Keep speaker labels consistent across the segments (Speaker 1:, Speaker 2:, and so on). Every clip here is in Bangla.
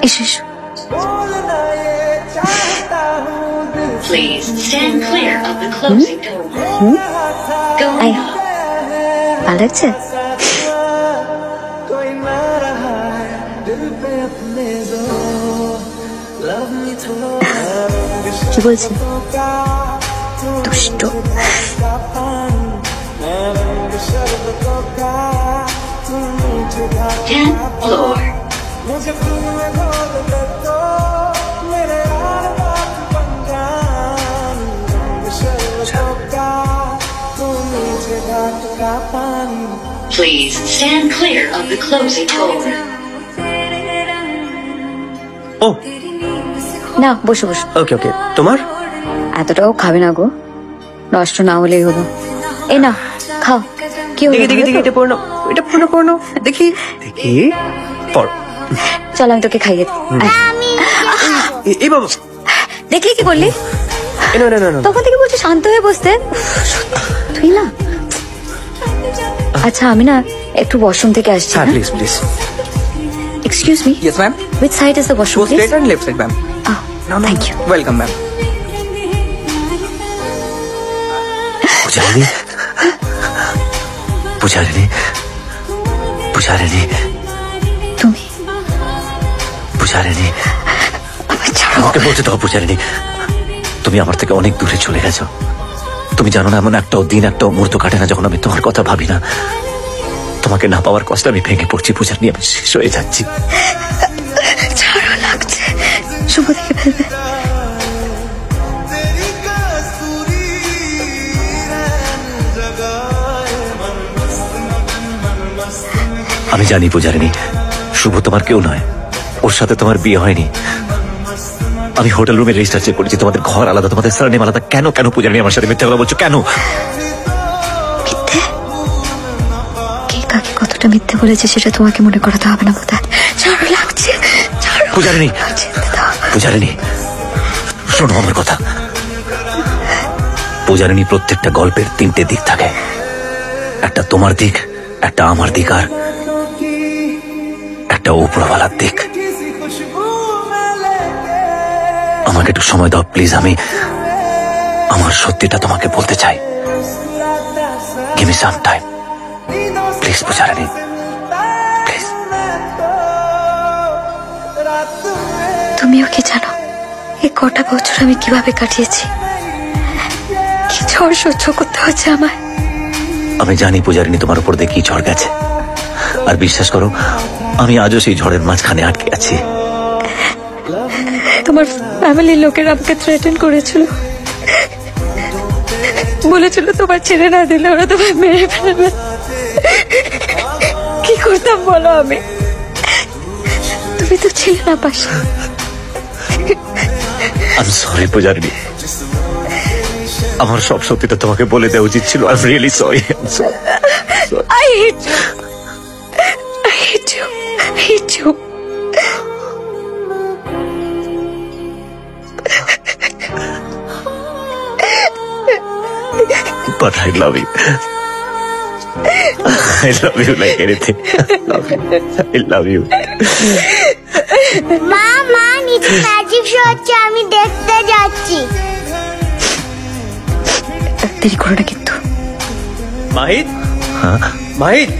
Speaker 1: এসো এসো।
Speaker 2: Please stand clear of the closing door. Go on.
Speaker 1: ভালো লাগছে? কি বলছি? দুষ্ট।
Speaker 2: 10th floor. Please stand clear of the closing door.
Speaker 3: ও
Speaker 1: না, বসো বসো।
Speaker 3: ওকে ওকে। তোমার
Speaker 1: এতটাও খাবে না গো, নষ্ট না হলেই হলো। এই না, খাও। কি হলো?
Speaker 3: দেখি দেখি দেখি, এটা পড়ো, এটা পড়ো পড়ো, দেখি দেখি পড়।
Speaker 1: চল আমি তোকে খাইয়ে দিই।
Speaker 3: এই বাবা,
Speaker 1: দেখলি কি করলি?
Speaker 3: না না না,
Speaker 1: তখন থেকে বলছি শান্ত হয়ে বসতে, তুই না। আচ্ছা আমি না একটু ওয়াশরুম থেকে আসছি।
Speaker 3: হ্যাঁ please please.
Speaker 1: Excuse me.
Speaker 3: Yes ma'am.
Speaker 1: Which side is the washroom,
Speaker 3: Go
Speaker 1: please?
Speaker 3: straight and left side, ma'am.
Speaker 1: Thank you.
Speaker 3: Welcome, ma'am. पुजारिनी, पुजारिनी, पुजारिनी,
Speaker 1: তুমি
Speaker 3: पुजारिनी, আমাকে বলতে দাও পুজারিনী, তুমি আমার থেকে অনেক দূরে চলে গেছো। তুমি জানো না এমন একটাও দিন একটাও মুহূর্ত কাটে না যখন আমি তোমার কথা ভাবি না। তোমাকে না পাওয়ার কষ্ট আমি ভেঙে পড়ছি পুজারিনী, আমি শেষ হয়ে যাচ্ছি।
Speaker 1: ছাড়া লাগছে, শুভ দেখে ফেলবে।
Speaker 3: আমি জানি পুজারিনী, শুভ তোমার কেউ নয়, ওর সাথে তোমার বিয়ে হয়নি। আমি হোটেল রুমে রেজিস্টার চেক করেছি, তোমাদের ঘর আলাদা, তোমাদের সারনেম আলাদা। কেন কেন পুজারিনী আমার সাথে মিথ্যা কথা বলছো কেন?
Speaker 1: মিথ্যে? কে কাকে কতটা মিথ্যে বলেছে সেটা তোমাকে মনে করাতে হবে না বোধহয়। ছাড়া লাগছে,
Speaker 3: পুজারিনী, পুজারিনী শোনো আমার কথা। পুজারিনী, প্রত্যেকটা গল্পের তিনটে দিক থাকে, একটা তোমার দিক, একটা আমার দিক, আর একটা উপরওয়ালার দিক। আমাকে একটু সময় দাও প্লিজ, আমি আমার সত্যিটা তোমাকে বলতে চাই। Give me some time please Pujarini, please.
Speaker 1: তুমিও কি জানো এই কটা বছর আমি কিভাবে কাটিয়েছি, কি ঝড় সহ্য করতে হচ্ছে আমায়।
Speaker 3: আমি জানি পুজারিনী তোমার উপর দিয়ে কি ঝড় গেছে, আর বিশ্বাস করো আমি আজও সেই ঝড়ের মাঝখানে আটকে আছি।
Speaker 1: তোমার ফ্যামিলির লোকেরা আমাকে থ্রেটেন করেছিল, বলেছিল তোমার ছেড়ে না দিলে ওরা তোমায় মেরে ফেলবে। কি করতাম বলো আমি? তুমি তো ছিলে না পাশে।
Speaker 3: আমি সরি পুজারিনী, আমার সব সত্যিটা তোমাকে বলে দেওয়া উচিত ছিল। I am really sorry.
Speaker 1: I hate you. I hate you. I hate you.
Speaker 3: But I love you. I love you like anything. I love you.
Speaker 4: মা মা নিচে ম্যাজিক শো হচ্ছে, আমি দেখতে যাচ্ছি।
Speaker 1: দেরি করো না কিন্তু।
Speaker 3: মাহিদ, হ্যাঁ মাহিদ,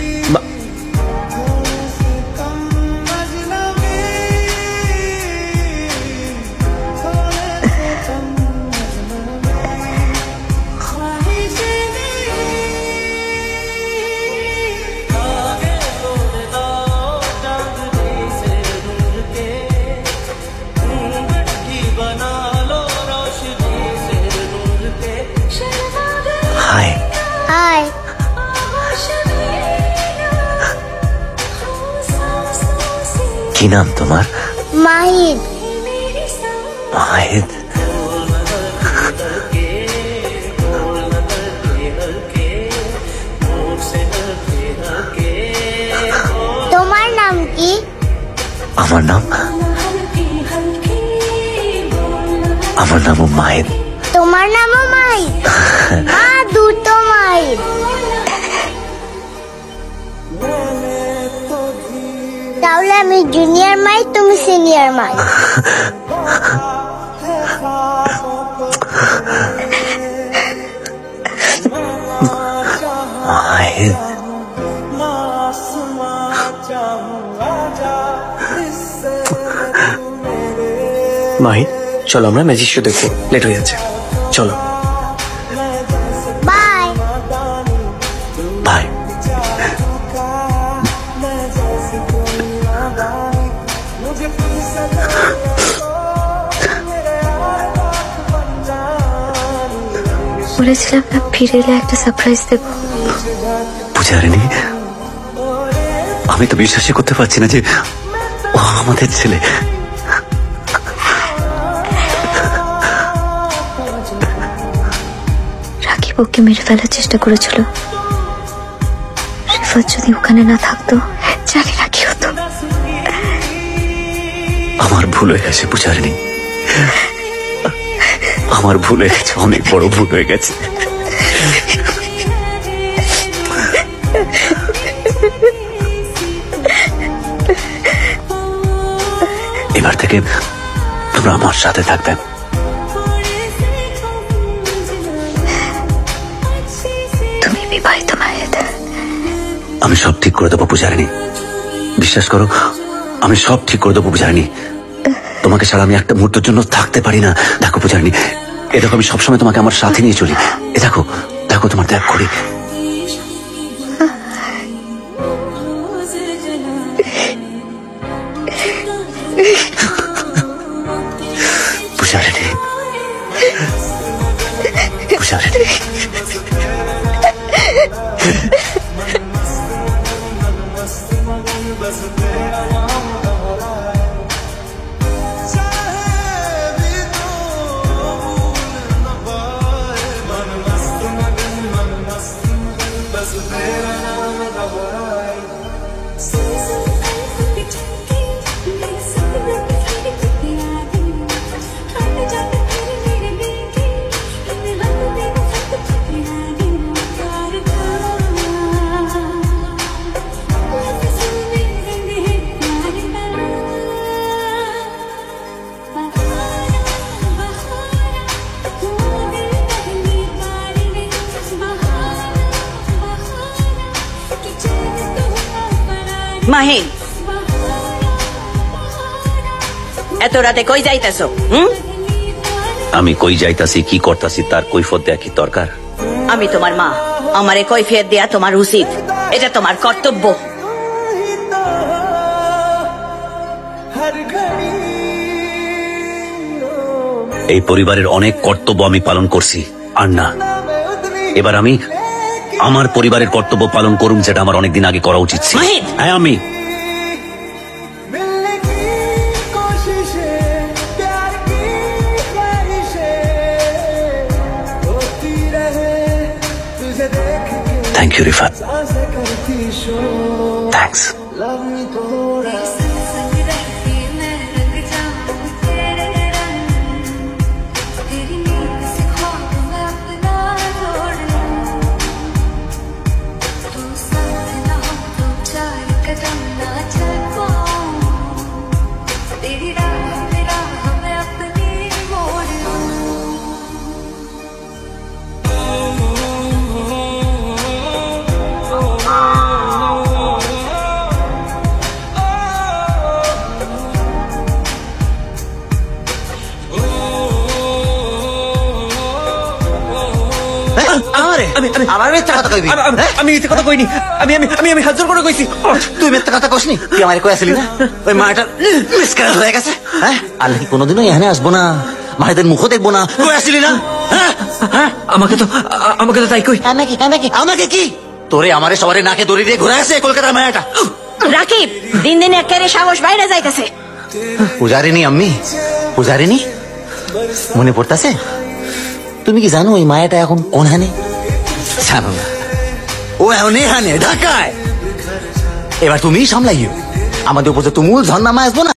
Speaker 3: হাই।
Speaker 4: হাই।
Speaker 3: কি নাম তোমার?
Speaker 4: মাহিদ।
Speaker 3: মাহিদ,
Speaker 4: তোমার নাম কি?
Speaker 3: আমার নাম মাহিদ।
Speaker 4: তোমার নামও মাহিদ? মা দুটো মাহিদ। তাহলে আমি জুনিয়র মাই, তুমি সিনিয়র মাই।
Speaker 3: মাহিদ,
Speaker 5: মাহিদ চলো আমরা ম্যাজিক শো দেখবো, লেট হয়ে যাচ্ছে, চলো।
Speaker 4: বাই।
Speaker 3: বাই।
Speaker 1: বলেছিলাম না ফিরে এলে একটা সারপ্রাইজ দেব।
Speaker 3: পূজারিনী, আমি তো বিশ্বাসই করতে পারছি না যে ও আমাদের ছেলে।
Speaker 1: রাকিব ওকে মেরে ফেলার চেষ্টা করেছিল। রিফাত যদি ওখানে না থাকতো জানি না কি হতো।
Speaker 3: আমার ভুল হয়ে গেছে পূজারিনী, আমার ভুল হয়ে গেছে, অনেক বড় ভুল হয়ে গেছে। এবার থেকে তোমরা আমার সাথে থাকবে।
Speaker 1: তুমি বিবাহিত মাহিদ।
Speaker 3: আমি সব ঠিক করে দেবো পূজারিনী, বিশ্বাস করো, আমি সব ঠিক করে দেবো পূজারিনী। তোমাকে ছাড়া আমি একটা মুহূর্তের জন্য থাকতে পারি না। দেখো পূজারিনী, এ দেখো আমি সবসময় তোমাকে আমার সাথে নিয়ে চলি। এ দেখো, দেখো তোমার ত্যাগ করি। পূজারিনী, পূজারিনী,
Speaker 6: মাহিন, এত রাতে কই যাইতেছো?
Speaker 3: আমি কই যাইতাছি, কি করতাছি তার কৈফিয়ত দেয়া কি দরকার?
Speaker 6: আমি তোমার মা, আমারে কৈফিয়ত দেয়া তোমার উচিত, এটা তোমার কর্তব্য।
Speaker 3: এই পরিবারের অনেক কর্তব্য আমি পালন করছি, আর না, এবার আমি আমার পরিবারের কর্তব্য পালন করুম, যেটা আমার অনেকদিন আগে করা উচিত ছিল।
Speaker 6: মাহিদ!
Speaker 3: হ্যাঁ, আমি থ্যাংক ইউ রিফাত, থ্যাংকস।
Speaker 5: আমি মিথ্যে কথা কইনি, আমি আমি আমি আমি হাজার করে কইছি।
Speaker 7: তুই মিথ্যে কথা কসনি, তুই আমার কই আসলি না? ওই মাটার মিসক্যারেজ হয়ে গেছে। হ্যাঁ, আল্লাহ কি কোনোদিনও এখানে আসবো না, মায়েদের মুখও দেখবো না, কই আসলি না? হ্যাঁ,
Speaker 5: আমাকে তো তাই কই।
Speaker 7: আমাকে কি তোরে আমারে সবারে নাকে দড়ি দিয়ে ঘুরে আসে কলকাতার মায়াটা।
Speaker 6: রাকিব, দিন দিন একেবারে সাহস বাইরে যাইতেছে।
Speaker 7: পূজারিনী আম্মি, পূজারিনী মনে পড়তাছে? তুমি কি জানো ওই মায়াটা এখন কোন হানে? জানো না, ও এখন এখানে ঢাকায়। এবার তুমি সামলাইও, আমাদের উপর যে তুমুল ঝর্ণা মা আসবো না।